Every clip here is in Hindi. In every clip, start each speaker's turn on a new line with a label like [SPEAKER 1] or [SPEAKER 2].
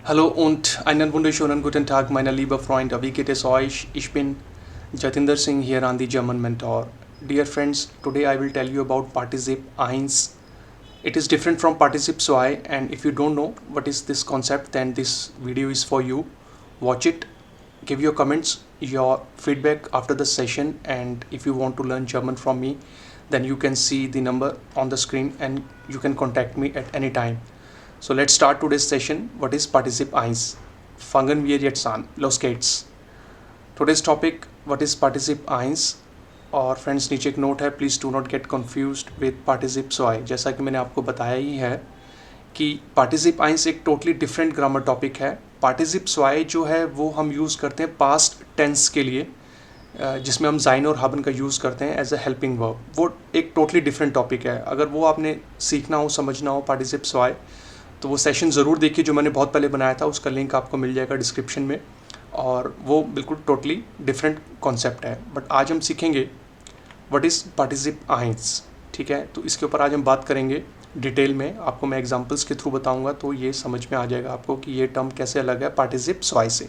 [SPEAKER 1] Hallo und einen wunderschönen guten Tag, meine liebe Freunde. Wie geht es euch? Ich bin Jatinder Singh here on the German Mentor. Dear friends, today I will tell you about participe eins. It is different from participe zwei, and if you don't know what is this concept, then this video is for you. Watch it, give your comments, your feedback after the session, and if you want to learn German from me, then you can see the number on the screen and you can contact me at any time. So let's start today's session. What is Partizip eins? Fangen wir jetzt an. Los geht's. Today's topic, what is Partizip eins? और फ्रेंड्स नीचे एक नोट है, please do not get confused with पार्टिसिप zwei. जैसा कि मैंने आपको बताया ही है कि पार्टिसिप eins एक टोटली डिफरेंट ग्रामर टॉपिक है. पार्टिसिप zwei जो है वो हम यूज़ करते हैं पास्ट टेंस के लिए, जिसमें हम जाइन और हाबन का यूज़ करते हैं एज अ हेल्पिंग वर्ब. वो एक टोटली डिफरेंट टॉपिक है. अगर वो आपने सीखना हो, समझना हो पार्टिसिप zwei, तो वो सेशन ज़रूर देखिए जो मैंने बहुत पहले बनाया था. उसका लिंक आपको मिल जाएगा डिस्क्रिप्शन में, और वो बिल्कुल टोटली डिफरेंट कॉन्सेप्ट है. बट आज हम सीखेंगे व्हाट इज़ पार्टिसिप eins. ठीक है, तो इसके ऊपर आज हम बात करेंगे डिटेल में. आपको मैं एग्जांपल्स के थ्रू बताऊंगा तो ये समझ में आ जाएगा आपको कि ये टर्म कैसे अलग है पार्टिसिप zwei से.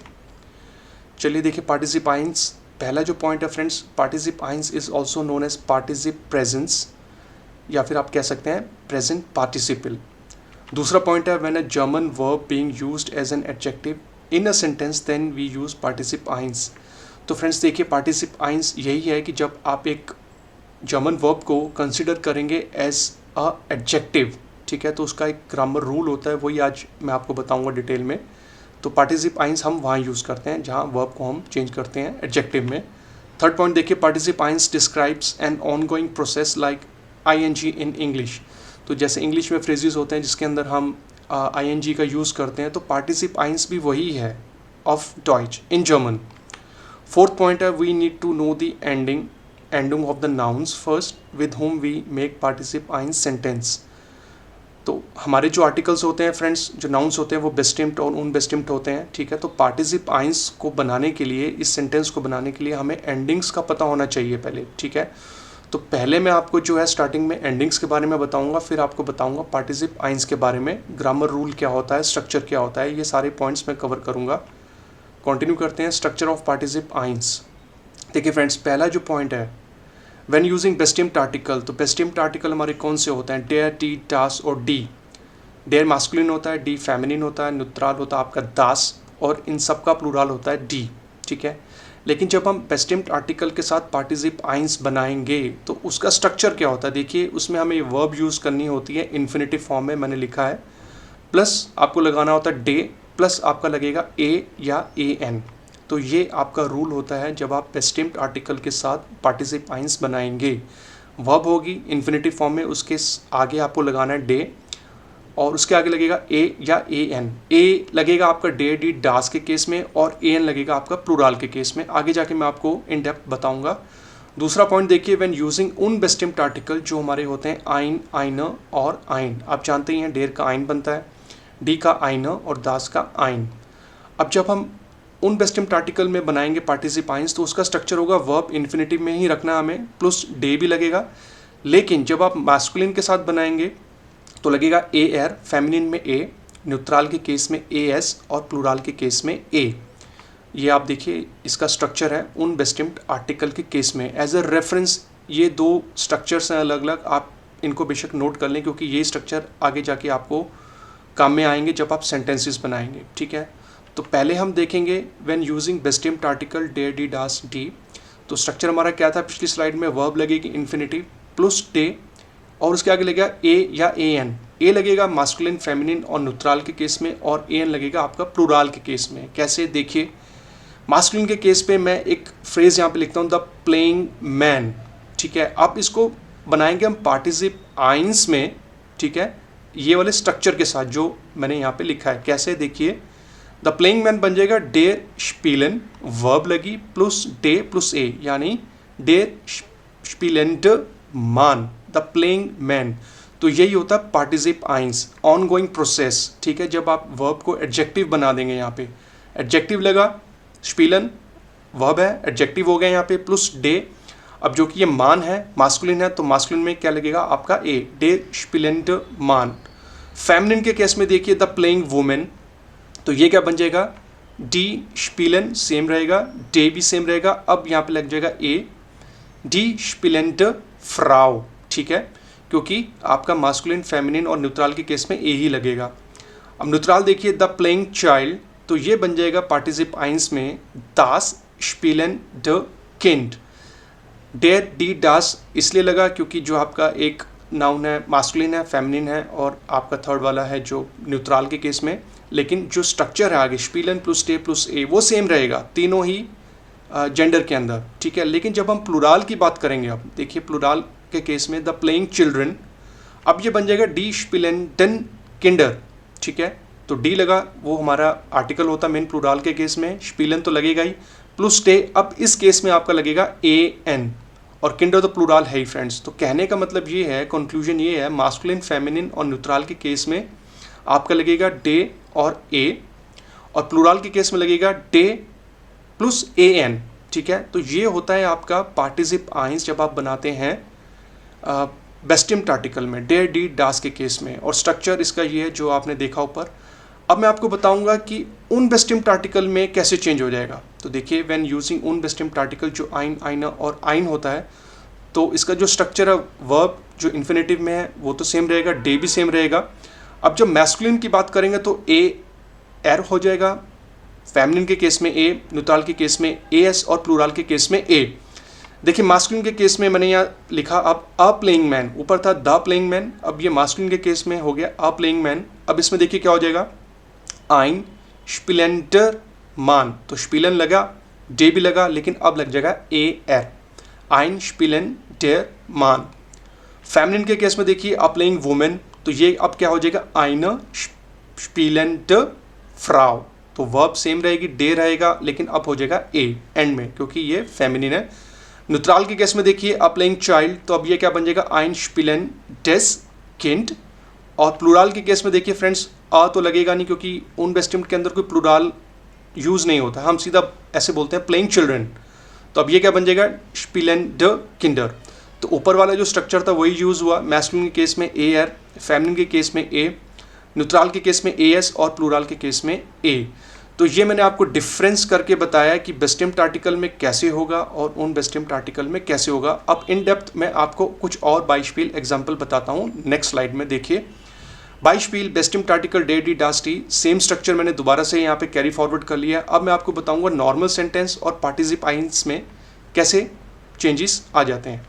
[SPEAKER 1] चलिए देखिए पार्टिसिप eins. पहला जो पॉइंट है फ्रेंड्स, पार्टिसिप eins is also known as पार्टिसिप प्रेजेंस, या फिर आप कह सकते हैं प्रेजेंट पार्टिसिपल. दूसरा पॉइंट है when a German verb being used as an adjective in a sentence then we use पार्टिसिप eins. तो फ्रेंड्स देखिए पार्टिसिप eins यही है कि जब आप एक जर्मन वर्ब को कंसिडर करेंगे एज अ एडजेक्टिव, ठीक है, तो उसका एक ग्रामर रूल होता है, वही आज मैं आपको बताऊंगा डिटेल में. तो पार्टिसिप eins हम वहाँ यूज़ करते हैं जहाँ वर्ब को हम चेंज करते हैं एडजेक्टिव में. थर्ड पॉइंट देखिए, पार्टिसिप eins describes an ongoing process like ing in English. तो जैसे इंग्लिश में फ्रेजेस होते हैं जिसके अंदर हम ing का यूज़ करते हैं, तो पार्टिसिप eins भी वही है ऑफ डॉइच इन जर्मन. फोर्थ पॉइंट है we need to know the ending of the nouns first with whom we make पार्टिसिप eins सेंटेंस. तो हमारे जो आर्टिकल्स होते हैं फ्रेंड्स, जो नाउन्स होते हैं वो बेस्टिम्ड और उनबेस्टिम्ड होते हैं. ठीक है, तो पार्टिसिप eins को बनाने के लिए, इस सेंटेंस को बनाने के लिए हमें एंडिंग्स का पता होना चाहिए पहले. ठीक है, तो पहले मैं आपको जो है स्टार्टिंग में एंडिंग्स के बारे में बताऊंगा, फिर आपको बताऊंगा पार्टिसिप eins के बारे में, ग्रामर रूल क्या होता है, स्ट्रक्चर क्या होता है, ये सारे पॉइंट्स मैं कवर करूंगा. कंटिन्यू करते हैं. स्ट्रक्चर ऑफ पार्टिसिप eins. देखिए फ्रेंड्स, पहला जो पॉइंट है व्हेन यूजिंग बेस्टिम्ड आर्टिकल. तो बेस्टिम्ड आर्टिकल हमारे कौन से होते हैं? डेयर, टी, टास और डी. डेयर मास्कुलिन होता है, डी फेमिनिन होता है, न्यूट्रल होता है आपका दास, और इन सब का प्लूरल होता है डी. ठीक है, लेकिन जब हम बेस्टिम्ड आर्टिकल के साथ पार्टिसिप eins बनाएंगे तो उसका स्ट्रक्चर क्या होता है? देखिए उसमें हमें वर्ब यूज़ करनी होती है इन्फिनेटिव फॉर्म में, मैंने लिखा है, प्लस आपको लगाना होता है डे, प्लस आपका लगेगा ए या an. तो ये आपका रूल होता है जब आप बेस्टिम्ड आर्टिकल के साथ पार्टिसिप eins बनाएंगे. वर्ब होगी इन्फिनेटिव फॉर्म में, उसके आगे आपको लगाना है डे, और उसके आगे लगेगा ए या an. ए लगेगा आपका डे, डी, डास के केस में, और an लगेगा आपका प्लूरल के केस में. आगे जाके मैं आपको इन डेप्थ बताऊंगा. दूसरा पॉइंट देखिए, व्हेन यूजिंग उनबेस्टिम्ड आर्टिकल जो हमारे होते हैं ein, eine और ein. आप जानते ही हैं डेर का ein बनता है, डी का eine और दास का ein. अब जब हम उनबेस्टिम्ड आर्टिकल में बनाएंगे पार्टिसिप eins तो उसका स्ट्रक्चर होगा वर्ब इन्फिनेटिव में ही रखना हमें, प्लस डे भी लगेगा. लेकिन जब आप मैस्कुलिन के साथ बनाएंगे तो लगेगा ए एर, फेमिनिन में ए, न्यूट्रल के केस में ए एस और प्लूरल के केस में ए. ये आप देखिए इसका स्ट्रक्चर है उनबेस्टिम्ड आर्टिकल के केस में. एज अ रेफरेंस ये दो स्ट्रक्चर्स हैं अलग अलग, आप इनको बेशक नोट कर लें क्योंकि ये स्ट्रक्चर आगे जाके आपको काम में आएंगे जब आप सेंटेंसेस बनाएंगे. ठीक है, तो पहले हम देखेंगे व्हेन यूजिंग बेस्टिम्ड आर्टिकल डेयर, डी, डास, डी. तो स्ट्रक्चर हमारा क्या था पिछली स्लाइड में? वर्ब लगेगी इन्फिनेटिव प्लस डे, और उसके आगे लगेगा ए या an. ए लगेगा मास्कुलिन, फेमिनिन और न्यूट्रल के केस में, और an लगेगा आपका प्लूरल के केस में. कैसे? देखिए मास्कुलिन के केस पे मैं एक फ्रेज यहाँ पे लिखता हूँ, द प्लेइंग मैन. ठीक है, अब इसको बनाएंगे हम पार्टिसिप eins में. ठीक है, ये वाले स्ट्रक्चर के साथ जो मैंने यहाँ पे लिखा है. कैसे? देखिए द प्लेइंग मैन बन जाएगा डेर स्पीलन, वर्ब लगी प्लस डे प्लस ए, यानी डेर स्पीलेंट मान, द प्लेइंग मैन. तो यही होता है पार्टिसिप eins, ऑनगोइंग प्रोसेस. ठीक है, जब आप वर्ब को एडजेक्टिव बना देंगे, यहाँ पे एडजेक्टिव लगा, स्पीलन वर्ब है, एडजेक्टिव हो गया यहाँ पे, प्लस डे. अब जो कि ये मान है, मास्कुलिन है, तो मास्कुलिन में क्या लगेगा आपका ए, डे स्पीलेंट मान. फेमिनिन के केस में देखिए द प्लेइंग वुमेन. तो ये क्या बन जाएगा, डी स्पिलन सेम रहेगा, डे भी सेम रहेगा, अब यहाँ पे लग जाएगा ए, डी स्पिलेंट फ्राउ, ठीक है, क्योंकि आपका मास्कुलिन, फेमिनिन और न्यूट्रल के केस में ए ही लगेगा। अब न्यूट्रल देखिए, द प्लेइंग चाइल्ड, तो ये बन जाएगा पार्टिसिप आइंस में दास स्पिलन ड किंड। डेर डी डास इसलिए लगा क्योंकि जो आपका एक नाउन है मास्कुलिन है, फेमिनिन है, और आपका थर्ड वाला है जो न्यूट्रल के केस में, लेकिन जो स्ट्रक्चर है आगे स्पिलन प्लस टे प्लस ए वो सेम रहेगा तीनों ही जेंडर के अंदर, ठीक है। लेकिन जब हम प्लूराल की बात करेंगे, अब देखिए प्लूराल के केस में द प्लेइंग चिल्ड्रन, अब ये बन जाएगा डी स्पिलेंटन किंडर, ठीक है। तो डी लगा वो हमारा आर्टिकल होता मेन प्लूराल के केस में, स्पिलन तो लगेगा ही, प्लस टे, अब इस केस में आपका लगेगा ए एन, और किंडर तो प्लूराल है ही फ्रेंड्स। तो कहने का मतलब ये है, कंक्लूजन ये है, मास्कुलिन, फेमिनिन और न्यूट्रल के केस में आपका लगेगा डे और ए, और प्लूराल के केस में लगेगा डे प्लस ए एन, ठीक है। तो ये होता है आपका पार्टिसिप आइंस जब आप बनाते हैं बेस्टिम्ड आर्टिकल में, डे डी डास के केस में, और स्ट्रक्चर इसका ये है जो आपने देखा ऊपर। अब मैं आपको बताऊंगा कि उन बेस्टिम्ड आर्टिकल में कैसे चेंज हो जाएगा। तो देखिए व्हेन यूजिंग उन बेस्टिम्ड आर्टिकल जो आइन, आइना और आइन होता है, तो इसका जो स्ट्रक्चर है वर्ब जो इन्फिनेटिव में है वो तो सेम रहेगा, डे भी सेम रहेगा। अब जब मैस्कुलिन की बात करेंगे तो ए एर हो जाएगा, फेमिनिन के केस में ए, न्यूट्रल के केस में ए एस, और प्लूराल के केस में ए। देखिए मास्कुलिन के केस में मैंने यहाँ लिखा अब अ प्लेइंग मैन, ऊपर था द प्लेइंग मैन, अब ये मास्कुलिन के केस में हो गया अ प्लेइंग मैन। अब इसमें देखिए क्या हो जाएगा, आइन स्पिलेंटर मान, तो स्पिलन लगा, डे भी लगा, लेकिन अब लग जाएगा ए एर, आइन स्पिलेंटर मान। फेमिनिन के केस में देखिए अ प्लेइंग वुमेन, तो ये अब क्या हो जाएगा, आइना स्पिलेंटर फ्राउ, तो वर्ब सेम रहेगी, डे रहेगा, लेकिन अब हो जाएगा ए एंड में क्योंकि ये फेमिनिन है। न्यूट्रल के केस में देखिए अ प्लेइंग चाइल्ड, तो अब ये क्या बन जाएगा, आइन स्पिलेन डेस किंड, और प्लूराल के केस में देखिए फ्रेंड्स आ तो लगेगा नहीं क्योंकि उन बेस्टिम्ड के अंदर कोई प्लूराल यूज नहीं होता, हम सीधा ऐसे बोलते हैं प्लेइंग चिल्ड्रन। तो अब ये क्या बन जाएगा, स्पिलेन ड किंडर। तो ऊपर वाला जो स्ट्रक्चर था वही यूज हुआ, मैस्कुलिन के केस में ए एर, फेमिनिन के केस में ए, न्यूट्रल के केस में ए एस, और प्लूराल के केस में ए। तो ये मैंने आपको डिफरेंस करके बताया कि बेस्टिम्ड आर्टिकल में कैसे होगा और उन बेस्टिम्ड आर्टिकल में कैसे होगा। अब इन डेप्थ मैं आपको कुछ और बाइस्पिल एग्जांपल बताता हूँ नेक्स्ट स्लाइड में। देखिए बाइस्पिल, बेस्टिम्ड आर्टिकल, डे डी डास टी, सेम स्ट्रक्चर मैंने दोबारा से यहाँ पे कैरी फॉरवर्ड कर लिया। अब मैं आपको बताऊँगा नॉर्मल सेंटेंस और पार्टिसिप आइंस में कैसे चेंजेस आ जाते हैं।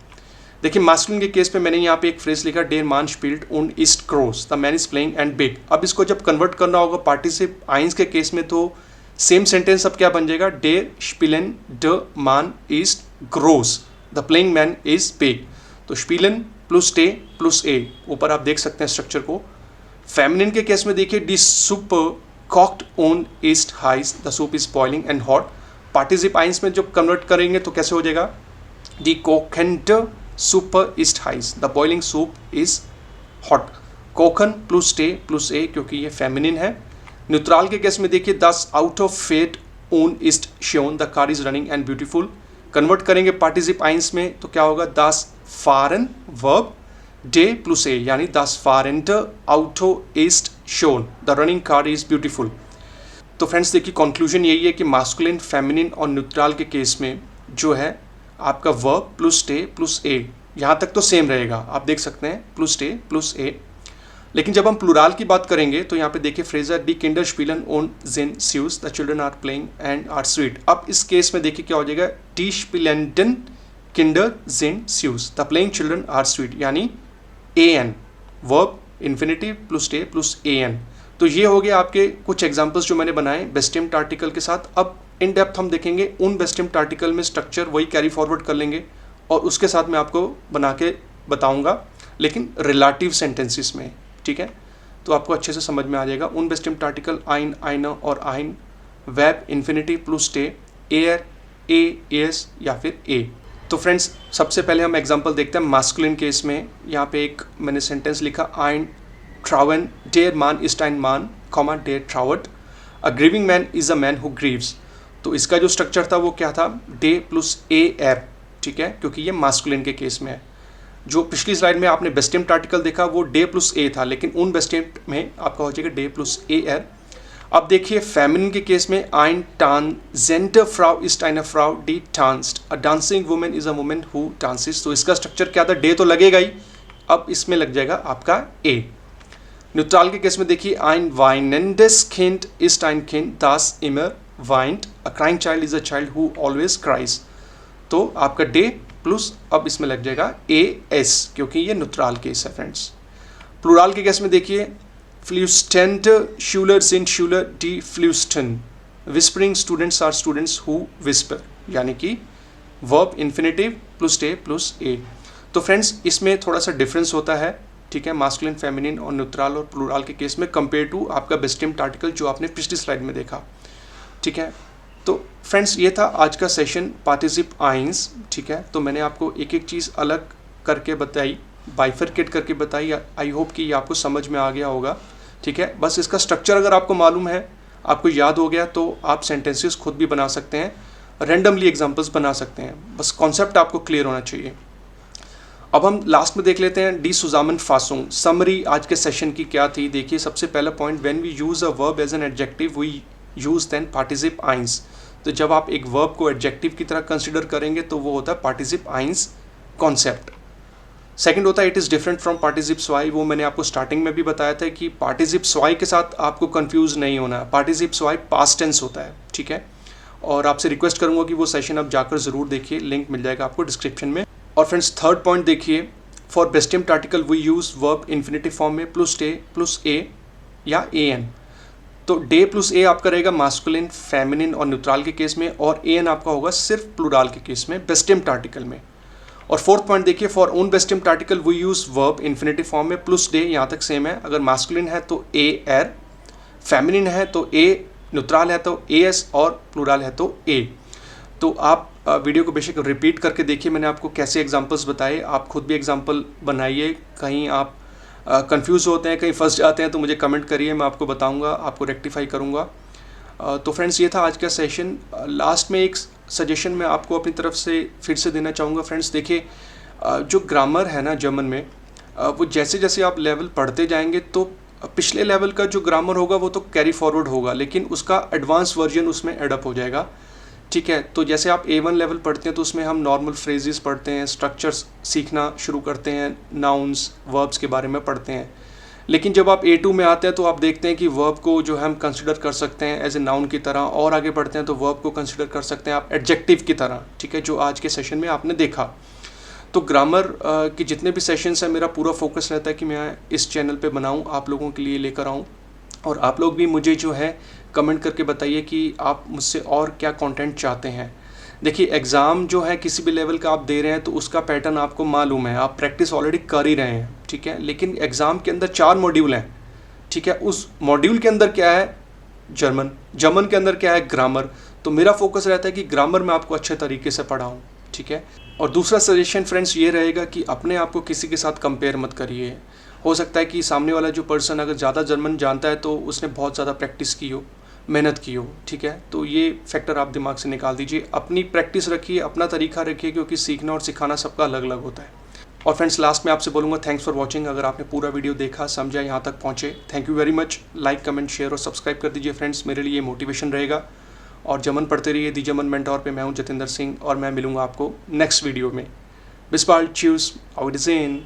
[SPEAKER 1] देखिए मास्कुलिन के केस पे मैंने यहाँ पे एक फ्रेज लिखा, डेर मान spilled on east cross, the man is playing and big. अब इसको जब कन्वर्ट करना होगा पार्टिसिप आइंस के केस में तो सेम सेंटेंस अब क्या बन जाएगा, डेर स्पिलन ड मान ईस्ट ग्रोस, the playing man is big. तो स्पिलन प्लस टे प्लस ए, ऊपर आप देख सकते हैं स्ट्रक्चर को। फेमिनिन के केस में देखिए, डी सूप कॉक्ड ऑन ईस्ट हाइज, the soup is boiling and hot. पार्टिसिप आइंस में जब कन्वर्ट करेंगे तो कैसे हो जाएगा, डी कोकेंट सुपर ईस्ट हाइज, the boiling soup is hot. कोकन प्लस टे प्लस ए क्योंकि ये फेमिनिन है। न्यूट्रल के केस में देखिए, दस आउट ऑफ फेट ऑन ईस्ट शोन, the car is running and beautiful. Convert करेंगे पार्टिसिप आइंस में तो क्या होगा, दस फारन वर्ब डे प्लस ए, यानी दस फारेंट आउट ऑफ ईस्ट शोन, the running car is beautiful. तो फ्रेंड्स देखिए कंक्लूजन यही है कि मास्कुलिन, फेमिनिन और न्यूट्रल के केस में जो है आपका वर्ब प्लस टे प्लस ए, यहाँ तक तो सेम रहेगा, आप देख सकते हैं प्लस टे प्लस ए। लेकिन जब हम प्लूराल की बात करेंगे तो यहाँ पे देखिए फ्रेजर, डी किंडर स्पिलन ऑन जिन स्यूज, the children are playing and are sweet. अब इस केस में देखिए क्या हो जाएगा, डी स्पिलेंटन किंडर जिन स्यूज, the playing children are sweet, यानी ए एन, वर्ब इन्फिनिटिव प्लस टे प्लस ए एन। तो ये हो गया आपके कुछ एग्जाम्पल्स जो मैंने बनाए बेस्टिम्ड आर्टिकल के साथ। अब इन डेप्थ हम देखेंगे उन बेस्टिम्ड आर्टिकल में स्ट्रक्चर वही कैरी फॉरवर्ड कर लेंगे और उसके साथ मैं आपको बना के बताऊंगा, लेकिन रिलेटिव सेंटेंसेस में, ठीक है। तो आपको अच्छे से समझ में आ जाएगा। उन बेस्टिम्ड आर्टिकल आइन, आइना और आइन, वेब इन्फिनिटिव प्लस टे, एयर, ए एस या फिर ए। तो फ्रेंड्स सबसे पहले हम एग्जांपल देखते हैं मास्कुलिन केस में। यहाँ पे एक मैंने सेंटेंस लिखा, आइन ट्रावन डेयर मान इस्टाइन मान कॉमा डेयर ट्रावट, a grieving man is a man who grieves. तो इसका जो स्ट्रक्चर था वो क्या था, डे प्लस ए एर, ठीक है, क्योंकि ये मास्कुलिन के केस में है। जो पिछली स्लाइड में आपने बेस्टिम्ड आर्टिकल देखा वो डे प्लस ए था, लेकिन उन बेस्टिम्ड में आपका हो जाएगा डे प्लस ए एर। अब देखिए फेमिनिन के केस में ein tanzende Frau ist eine Frau die tanzt, a dancing woman is a woman who dances। तो इसका स्ट्रक्चर क्या था, डे तो लगेगा ही, अब इसमें लग जाएगा आपका ए। न्यूट्रल के केस में देखिए ein weinendes Kind ist ein Kind das immer weint, a crying child is a child who always cries। तो आपका डे प्लस अब इसमें लग जाएगा ए एस, क्योंकि ये न्यूट्रल केस है फ्रेंड्स। प्लूरल के केस में देखिए फ्लूस्टेंट शूलर सिंट शूलर डी फ्लूस्टन, whispering students are students who whisper, यानी कि वर्ब इन्फिनेटिव प्लस डे प्लस ए। तो फ्रेंड्स इसमें थोड़ा सा डिफरेंस होता है, ठीक है, मास्कुलिन फेमिनिन और न्यूट्रल और प्लूरल के केस में कंपेयर टू आपका बेस्ट टेम्प्ट आर्टिकल जो आपने पिछली स्लाइड में देखा, ठीक है। तो फ्रेंड्स ये था आज का सेशन पार्टिसिप आइंस, ठीक है। तो मैंने आपको एक एक चीज़ अलग करके बताई, बाइफरकेट करके बताई। आई होप कि ये आपको समझ में आ गया होगा, ठीक है। बस इसका स्ट्रक्चर अगर आपको मालूम है, आपको याद हो गया, तो आप सेंटेंसेस खुद भी बना सकते हैं, रैंडमली एग्जांपल्स बना सकते हैं, बस कॉन्सेप्ट आपको क्लियर होना चाहिए। अब हम लास्ट में देख लेते हैं डी सुजामन फासुंग। समरी आज के सेशन की क्या थी, देखिए सबसे पहला point, when we use a verb as an adjective we use then पार्टिसिप आइंस। तो जब आप एक वर्ब को एडजेक्टिव की तरह कंसिडर करेंगे तो वो होता है पार्टिसिप आइंस कॉन्सेप्ट। सेकंड होता है इट इज़ डिफरेंट फ्रॉम पार्टिसिप स्वाई। वो मैंने आपको स्टार्टिंग में भी बताया था कि पार्टिसिप स्वाई के साथ आपको कंफ्यूज नहीं होना है, पार्टिसिप स्वाई पास्ट टेंस होता है, ठीक है। और आपसे रिक्वेस्ट करूंगा कि वो सेशन आप जाकर ज़रूर देखिए, लिंक मिल जाएगा आपको डिस्क्रिप्शन में। और फ्रेंड्स थर्ड पॉइंट देखिए, for best tempt article we use verb infinitive form में प्लस डे प्लस ए या ए एन। तो डे प्लस ए आपका रहेगा मास्कुलिन, फेमिनिन और न्यूट्रल के केस में, और ए एन आपका होगा सिर्फ प्लूरल के केस में बेस्ट टेम्प्ट आर्टिकल में। और फोर्थ पॉइंट देखिए, for own best tempt article we use verb infinitive form में प्लस डे, यहाँ तक सेम है। अगर मास्कुलिन है तो ए एर, फेमिनिन है तो ए, न्यूट्रल है तो ए एस और प्लूरल है तो ए। तो आप वीडियो को बेशक रिपीट करके देखिए, मैंने आपको कैसे एग्जांपल्स बताए, आप खुद भी एग्जांपल बनाइए। कहीं आप कंफ्यूज होते हैं, कहीं फंस जाते हैं तो मुझे कमेंट करिए, मैं आपको बताऊंगा, आपको रेक्टिफाई करूंगा। तो फ्रेंड्स ये था आज का सेशन। लास्ट में एक सजेशन मैं आपको अपनी तरफ से फिर से देना चाहूँगा फ्रेंड्स। देखिए जो ग्रामर है ना जर्मन में, वो जैसे जैसे आप लेवल पढ़ते जाएंगे तो पिछले लेवल का जो ग्रामर होगा वो तो कैरी फॉरवर्ड होगा, लेकिन उसका एडवांस वर्जन उसमें एडअप हो जाएगा, ठीक है। तो जैसे आप A1 लेवल पढ़ते हैं तो उसमें हम नॉर्मल फ्रेजेस पढ़ते हैं, स्ट्रक्चर्स सीखना शुरू करते हैं, नाउन्स वर्ब्स के बारे में पढ़ते हैं। लेकिन जब आप A2 में आते हैं तो आप देखते हैं कि वर्ब को जो हम कंसिडर कर सकते हैं एज ए नाउन की तरह, और आगे बढ़ते हैं तो वर्ब को कंसिडर कर सकते हैं आप एडजेक्टिव की तरह, ठीक है, जो आज के सेशन में आपने देखा। तो ग्रामर के जितने भी सेशंस हैं, मेरा पूरा फोकस रहता है कि मैं इस चैनल पे बनाऊं, आप लोगों के लिए लेकर आऊं, और आप लोग भी मुझे जो है कमेंट करके बताइए कि आप मुझसे और क्या कंटेंट चाहते हैं। देखिए एग्ज़ाम जो है किसी भी लेवल का आप दे रहे हैं तो उसका पैटर्न आपको मालूम है, आप प्रैक्टिस ऑलरेडी कर ही रहे हैं, ठीक है। लेकिन एग्ज़ाम के अंदर 4 मॉड्यूल हैं, ठीक है। उस मॉड्यूल के अंदर क्या है, जर्मन, जर्मन के अंदर क्या है, ग्रामर। तो मेरा फोकस रहता है कि ग्रामर में आपको अच्छे तरीके से पढ़ाऊँ, ठीक है। और दूसरा सजेशन फ्रेंड्स ये रहेगा कि अपने आप को किसी के साथ कंपेयर मत करिए। हो सकता है कि सामने वाला जो पर्सन अगर ज़्यादा जर्मन जानता है तो उसने बहुत ज़्यादा प्रैक्टिस की हो, मेहनत की हो, ठीक है। तो ये फैक्टर आप दिमाग से निकाल दीजिए, अपनी प्रैक्टिस रखिए, अपना तरीका रखिए, क्योंकि सीखना और सिखाना सबका अलग अलग होता है। और फ्रेंड्स लास्ट में आपसे बोलूँगा थैंक्स फॉर वॉचिंग। अगर आपने पूरा वीडियो देखा, समझा, यहाँ तक पहुँचे, thank you very much. Like, comment, share और सब्सक्राइब कर दीजिए फ्रेंड्स, मेरे लिए मोटिवेशन रहेगा। और जर्मन पढ़ते रहिए, दी जर्मन मेंटोर पे मैं हूँ जतिंदर सिंह, और मैं मिलूँगा आपको नेक्स्ट वीडियो में। बिस बाल्ड, च्यूस, auf Wiedersehen।